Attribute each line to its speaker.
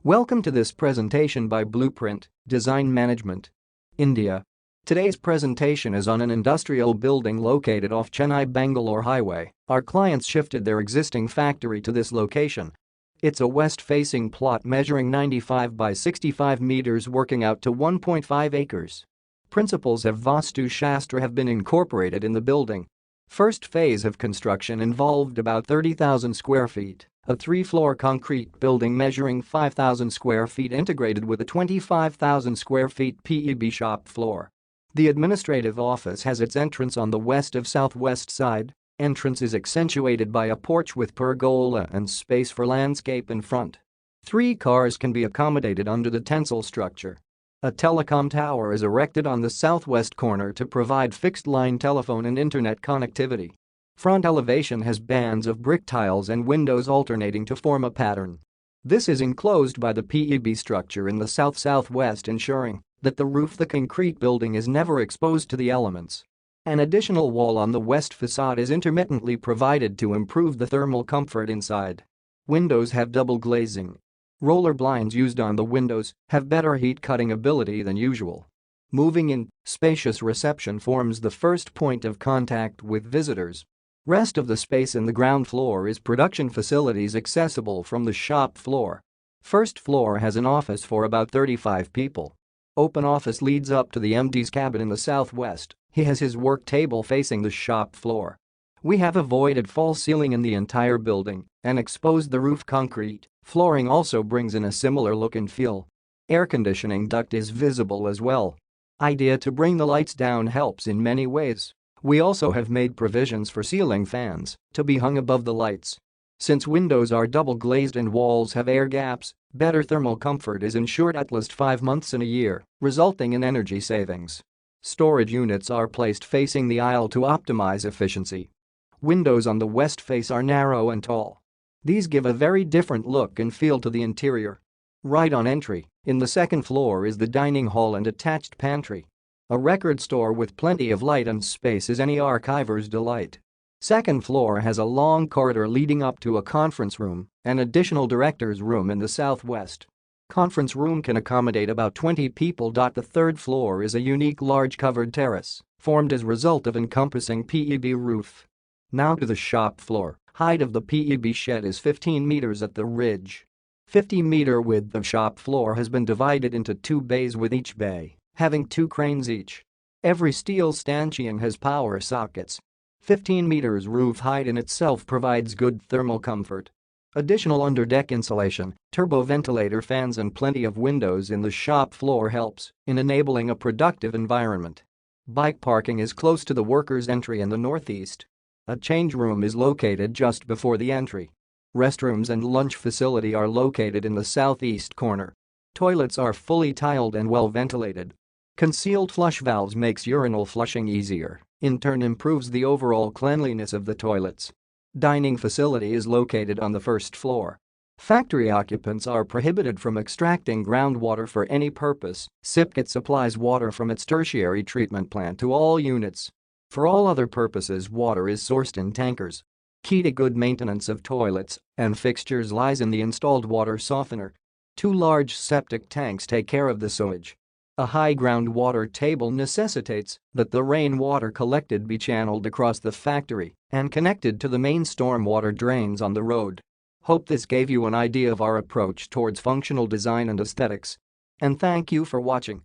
Speaker 1: Welcome to this presentation by Blueprint Design Management, India. Today's presentation is on an industrial building located off Chennai-Bangalore highway. Our clients shifted their existing factory to this location. It's a west-facing plot measuring 95 by 65 meters working out to 1.5 acres. Principles of vaastu shastra have been incorporated in the building. First phase of construction involved about 30,000 square feet. A 3-floor concrete building measuring 5,000 square feet integrated with a 25,000 square feet P.E.B shop floor. The administrative office has its entrance on the west of southwest side. Entrance is accentuated by a porch with pergola and space for landscape in front. 3 cars can be accommodated under the tensile structure. A telecom tower is erected on the southwest corner to provide fixed-line telephone and internet connectivity. Front elevation has bands of brick tiles and windows alternating to form a pattern. This is enclosed by the P.E.B structure in the south-southwest, ensuring that the concrete building is never exposed to the elements. An additional wall on the west façade is intermittently provided to improve the thermal comfort inside. Windows have double glazing. Roller blinds used on the windows have better heat-cutting ability than usual. Moving in, spacious reception forms the first point of contact with visitors. Rest of the space in the ground floor is production facilities accessible from the shop floor. First floor has an office for about 35 people. Open office leads up to the MD's cabin in the southwest. He has his work table facing the shop floor. We have avoided false ceiling in the entire building and exposed the roof concrete. Flooring also brings in a similar look and feel. Air conditioning duct is visible as well. Idea to bring the lights down helps in many ways. We also have made provisions for ceiling fans to be hung above the lights. Since windows are double glazed and walls have air gaps, better thermal comfort is ensured at least 5 months in a year, resulting in energy savings. Storage units are placed facing the aisle to optimize efficiency. Windows on the west face are narrow and tall. These give a very different look and feel to the interior. Right on entry, in the second floor is the dining hall and attached pantry. A record store with plenty of light and space is any archiver's delight. Second floor has a long corridor leading up to a conference room, an additional director's room in the southwest. Conference room can accommodate about 20 people. The third floor is a unique large covered terrace, formed as a result of encompassing P.E.B roof. Now to the shop floor. Height of the P.E.B shed is 15 meters at the ridge. 50-meter width of shop floor has been divided into 2 bays with each bay having 2 cranes each. Every steel stanchion has power sockets. 15 meters roof height in itself provides good thermal comfort. Additional underdeck insulation, turbo ventilator fans and plenty of windows in the shop floor helps in enabling a productive environment. Bike parking is close to the workers' entry in the northeast. A change room is located just before the entry. Restrooms and lunch facility are located in the southeast corner. Toilets are fully tiled and well ventilated. Concealed flush valves makes urinal flushing easier, in turn improves the overall cleanliness of the toilets. Dining facility is located on the first floor. Factory occupants are prohibited from extracting groundwater for any purpose. SIPCAT supplies water from its tertiary treatment plant to all units. For all other purposes, water is sourced in tankers. Key to good maintenance of toilets and fixtures lies in the installed water softener. 2 large septic tanks take care of the sewage. A high groundwater table necessitates that the rainwater collected be channeled across the factory and connected to the main stormwater drains on the road. Hope this gave you an idea of our approach towards functional design and aesthetics. And thank you for watching.